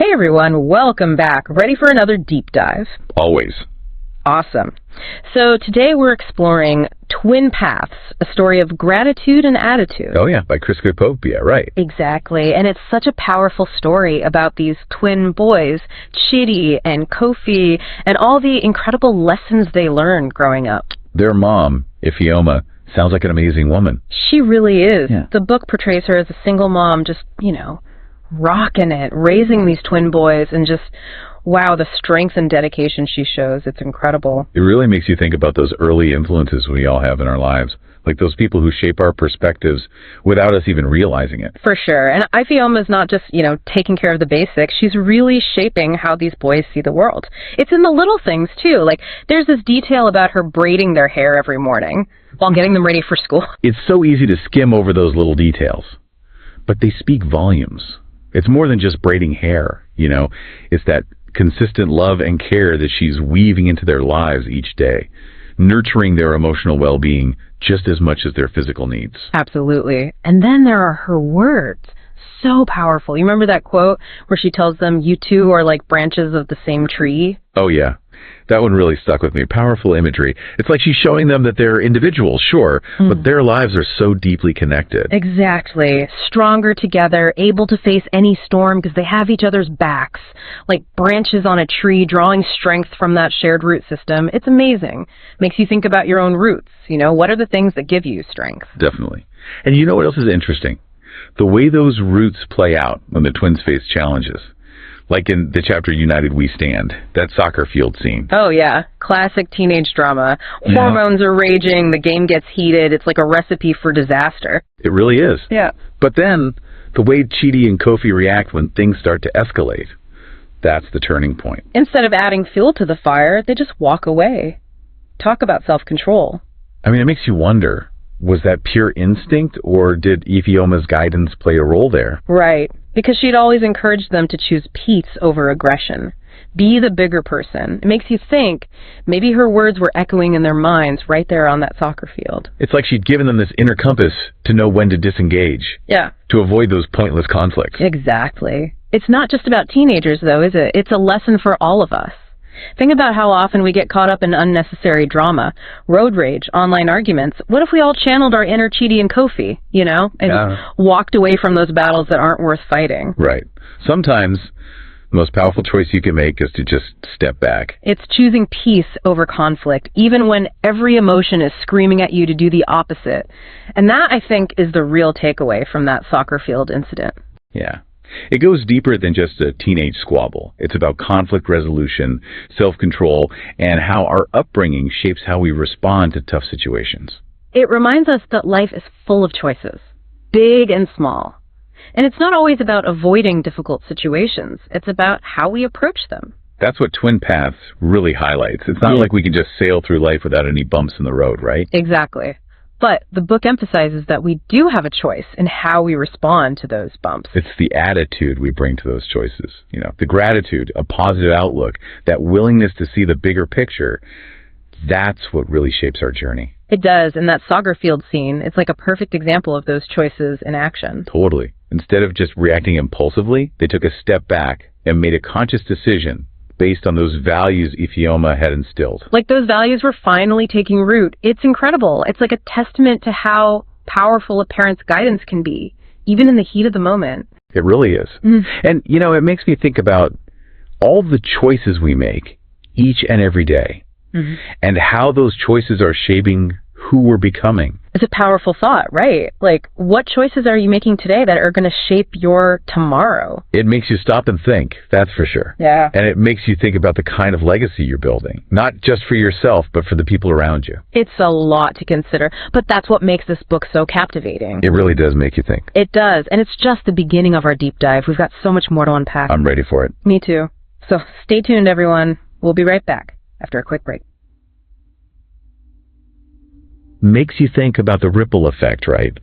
Hey everyone, welcome back. Ready for another deep dive? Always. Awesome. So today we're exploring Twin Paths, a story of gratitude and attitude. Oh yeah, by Krista Popia, right. Exactly, and it's such a powerful story about these twin boys, Chidi and Kofi, and all the incredible lessons they learned growing up. Their mom, Ifeoma, sounds like an amazing woman. She really is. Yeah. The book portrays her as a single mom, just, rocking it, raising these twin boys, and just, wow, the strength and dedication she shows. It's incredible. It really makes you think about those early influences we all have in our lives, like those people who shape our perspectives without us even realizing it. For sure. And Ifeoma is not just, taking care of the basics. She's really shaping how these boys see the world. It's in the little things, too. Like, there's this detail about her braiding their hair every morning while getting them ready for school. It's so easy to skim over those little details, but they speak volumes. It's more than just braiding hair, It's that consistent love and care that she's weaving into their lives each day, nurturing their emotional well-being just as much as their physical needs. Absolutely. And then there are her words. So powerful. You remember that quote where she tells them, "You two are like branches of the same tree"? Oh, yeah. That one really stuck with me. Powerful imagery. It's like she's showing them that they're individuals, sure, but their lives are so deeply connected. Exactly. Stronger together, able to face any storm because they have each other's backs, like branches on a tree, drawing strength from that shared root system. It's amazing. Makes you think about your own roots. What are the things that give you strength? Definitely. And you know what else is interesting? The way those roots play out when the twins face challenges. Like in the chapter United We Stand, that soccer field scene. Oh, yeah. Classic teenage drama. Yeah. Hormones are raging, the game gets heated. It's like a recipe for disaster. It really is. Yeah. But then, the way Chidi and Kofi react when things start to escalate, that's the turning point. Instead of adding fuel to the fire, they just walk away. Talk about self-control. I mean, it makes you wonder, was that pure instinct, or did Ifeoma's guidance play a role there? Right. Because she'd always encouraged them to choose peace over aggression. Be the bigger person. It makes you think maybe her words were echoing in their minds right there on that soccer field. It's like she'd given them this inner compass to know when to disengage. Yeah. To avoid those pointless conflicts. Exactly. It's not just about teenagers, though, is it? It's a lesson for all of us. Think about how often we get caught up in unnecessary drama, road rage, online arguments. What if we all channeled our inner Chidi and Kofi, and walked away from those battles that aren't worth fighting? Right. Sometimes the most powerful choice you can make is to just step back. It's choosing peace over conflict, even when every emotion is screaming at you to do the opposite. And that, I think, is the real takeaway from that soccer field incident. Yeah. It goes deeper than just a teenage squabble. It's about conflict resolution, self-control, and how our upbringing shapes how we respond to tough situations. It reminds us that life is full of choices, big and small. And it's not always about avoiding difficult situations. It's about how we approach them. That's what Twin Paths really highlights. It's not like we can just sail through life without any bumps in the road, right? Exactly. But the book emphasizes that we do have a choice in how we respond to those bumps. It's the attitude we bring to those choices. The gratitude, a positive outlook, that willingness to see the bigger picture, that's what really shapes our journey. It does. And that soccer field scene, it's like a perfect example of those choices in action. Totally. Instead of just reacting impulsively, they took a step back and made a conscious decision based on those values Ifeoma had instilled. Like those values were finally taking root. It's incredible. It's like a testament to how powerful a parent's guidance can be, even in the heat of the moment. It really is. And, it makes me think about all the choices we make each and every day and how those choices are shaping who we're becoming. It's a powerful thought, right? Like, what choices are you making today that are going to shape your tomorrow? It makes you stop and think, that's for sure. Yeah. And it makes you think about the kind of legacy you're building, not just for yourself, but for the people around you. It's a lot to consider, but that's what makes this book so captivating. It really does make you think. It does, and it's just the beginning of our deep dive. We've got so much more to unpack. I'm ready for it. Me too. So stay tuned, everyone. We'll be right back after a quick break. Makes you think about the ripple effect, right?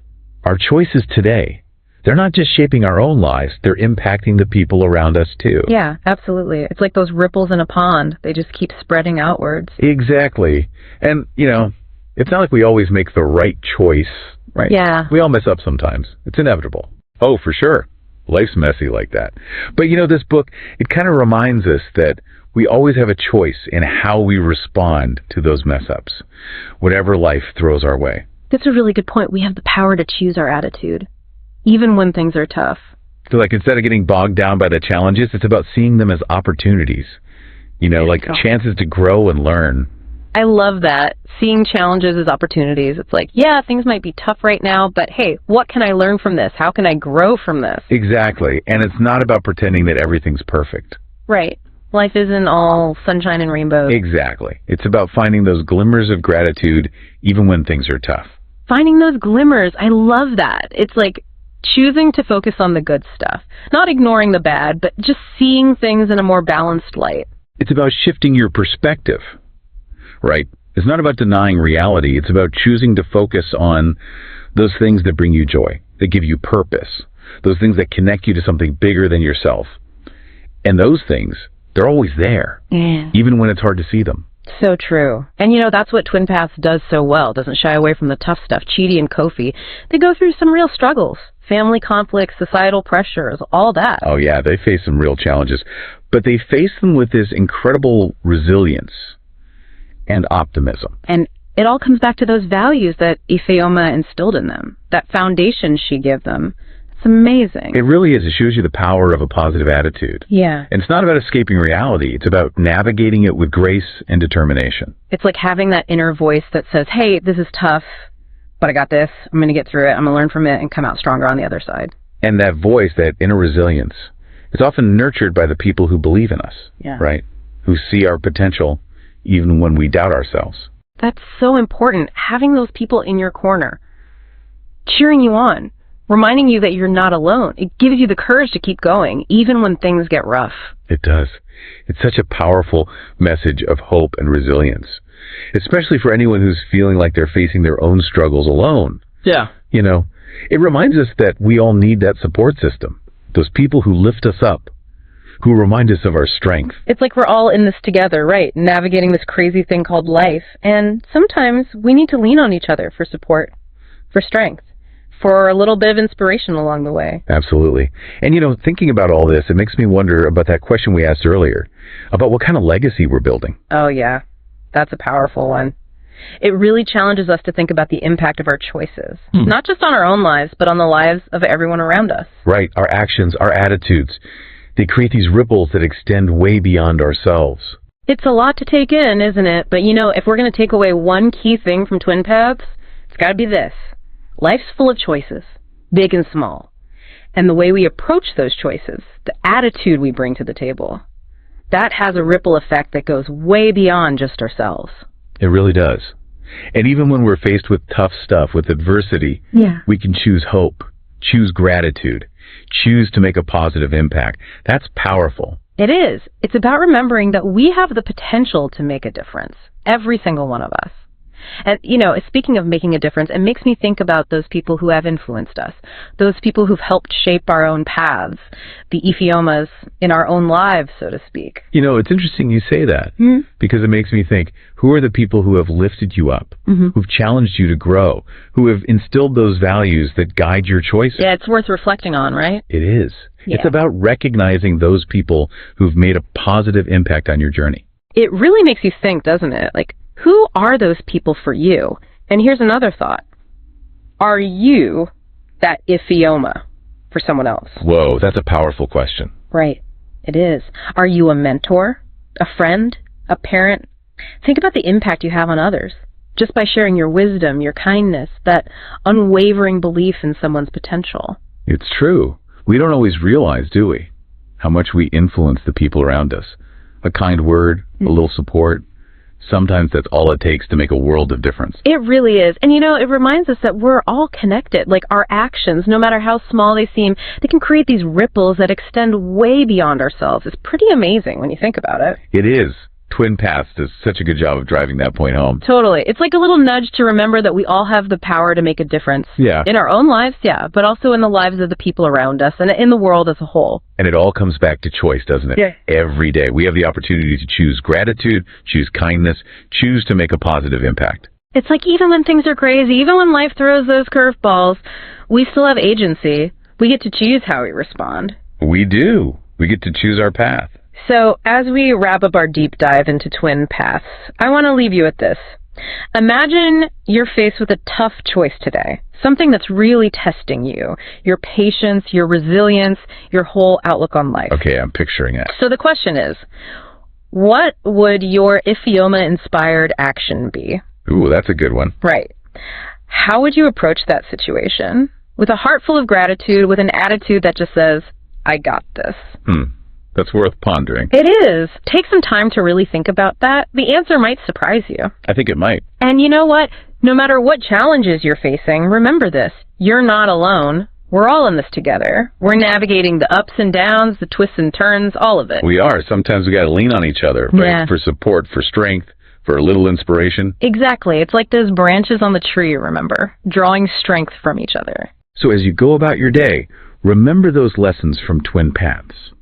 Our choices today, they're not just shaping our own lives, they're impacting the people around us too. Yeah, absolutely. It's like those ripples in a pond. They just keep spreading outwards. Exactly. And, it's not like we always make the right choice, right? Yeah. We all mess up sometimes. It's inevitable. Oh, for sure. Life's messy like that. But this book, it kind of reminds us that we always have a choice in how we respond to those mess-ups, whatever life throws our way. That's a really good point. We have the power to choose our attitude, even when things are tough. So instead of getting bogged down by the challenges, it's about seeing them as opportunities, chances to grow and learn. I love that. Seeing challenges as opportunities. It's like, yeah, things might be tough right now, but hey, what can I learn from this? How can I grow from this? Exactly. And it's not about pretending that everything's perfect. Right. Life isn't all sunshine and rainbows. Exactly. It's about finding those glimmers of gratitude even when things are tough. Finding those glimmers. I love that. It's like choosing to focus on the good stuff. Not ignoring the bad, but just seeing things in a more balanced light. It's about shifting your perspective. Right? It's not about denying reality. It's about choosing to focus on those things that bring you joy, that give you purpose, those things that connect you to something bigger than yourself. And those things, they're always there, even when it's hard to see them. So true. And that's what Twin Paths does so well. Doesn't shy away from the tough stuff. Chidi and Kofi, they go through some real struggles. Family conflicts, societal pressures, all that. Oh yeah, they face some real challenges. But they face them with this incredible resilience and optimism. And it all comes back to those values that Ifeoma instilled in them, that foundation she gave them. It's amazing. It really is. It shows you the power of a positive attitude. Yeah. And it's not about escaping reality. It's about navigating it with grace and determination. It's like having that inner voice that says, hey, this is tough, but I got this. I'm going to get through it. I'm going to learn from it and come out stronger on the other side. And that voice, that inner resilience, is often nurtured by the people who believe in us, right? Who see our potential even when we doubt ourselves. That's so important, having those people in your corner, cheering you on, reminding you that you're not alone. It gives you the courage to keep going, even when things get rough. It does. It's such a powerful message of hope and resilience, especially for anyone who's feeling like they're facing their own struggles alone. Yeah. It reminds us that we all need that support system, those people who lift us up, who remind us of our strength. It's like we're all in this together, right? Navigating this crazy thing called life. And sometimes we need to lean on each other for support, for strength, for a little bit of inspiration along the way. Absolutely. And thinking about all this, it makes me wonder about that question we asked earlier, about what kind of legacy we're building. Oh yeah, that's a powerful one. It really challenges us to think about the impact of our choices, not just on our own lives, but on the lives of everyone around us. Right. Our actions, our attitudes. They create these ripples that extend way beyond ourselves. It's a lot to take in, isn't it? But if we're going to take away one key thing from Twin Paths, it's got to be this. Life's full of choices, big and small. And the way we approach those choices, the attitude we bring to the table, that has a ripple effect that goes way beyond just ourselves. It really does. And even when we're faced with tough stuff, with adversity, we can choose hope, choose gratitude, choose to make a positive impact. That's powerful. It is. It's about remembering that we have the potential to make a difference, every single one of us. And, speaking of making a difference, it makes me think about those people who have influenced us, those people who've helped shape our own paths, the Ifeomas in our own lives, so to speak. It's interesting you say that, because it makes me think, who are the people who have lifted you up, who've challenged you to grow, who have instilled those values that guide your choices? Yeah, it's worth reflecting on, right? It is. Yeah. It's about recognizing those people who've made a positive impact on your journey. It really makes you think, doesn't it? Who are those people for you? And here's another thought. Are you that Ifeoma for someone else? Whoa, that's a powerful question. Right. It is. Are you a mentor, a friend, a parent? Think about the impact you have on others, just by sharing your wisdom, your kindness, that unwavering belief in someone's potential. It's true. We don't always realize, do we, how much we influence the people around us. A kind word, a little support. Sometimes that's all it takes to make a world of difference. It really is. And it reminds us that we're all connected. Our actions, no matter how small they seem, they can create these ripples that extend way beyond ourselves. It's pretty amazing when you think about it. It is. Twin Paths does such a good job of driving that point home. Totally. It's like a little nudge to remember that we all have the power to make a difference. Yeah. In our own lives, but also in the lives of the people around us and in the world as a whole. And it all comes back to choice, doesn't it? Yeah. Every day. We have the opportunity to choose gratitude, choose kindness, choose to make a positive impact. It's like even when things are crazy, even when life throws those curveballs, we still have agency. We get to choose how we respond. We do. We get to choose our path. So, as we wrap up our deep dive into twin paths, I want to leave you with this. Imagine you're faced with a tough choice today, something that's really testing you, your patience, your resilience, your whole outlook on life. Okay, I'm picturing it. So the question is, what would your Iphioma-inspired action be? Ooh, that's a good one. Right. How would you approach that situation? With a heart full of gratitude, with an attitude that just says, I got this. That's worth pondering. It is. Take some time to really think about that. The answer might surprise you. I think it might. And you know what? No matter what challenges you're facing, remember this. You're not alone. We're all in this together. We're navigating the ups and downs, the twists and turns, all of it. We are. Sometimes we got to lean on each other, right? Yeah. For support, for strength, for a little inspiration. Exactly. It's like those branches on the tree, remember? Drawing strength from each other. So as you go about your day, remember those lessons from Twin Paths.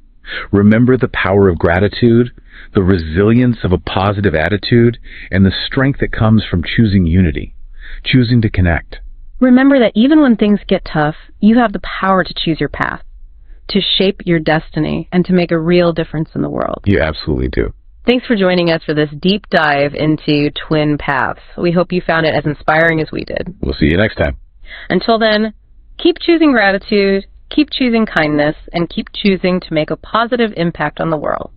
Remember the power of gratitude, the resilience of a positive attitude, and the strength that comes from choosing unity, choosing to connect. Remember that even when things get tough, you have the power to choose your path, to shape your destiny, and to make a real difference in the world. You absolutely do. Thanks for joining us for this deep dive into twin paths. We hope you found it as inspiring as we did. We'll see you next time. Until then, keep choosing gratitude, keep choosing kindness, and keep choosing to make a positive impact on the world.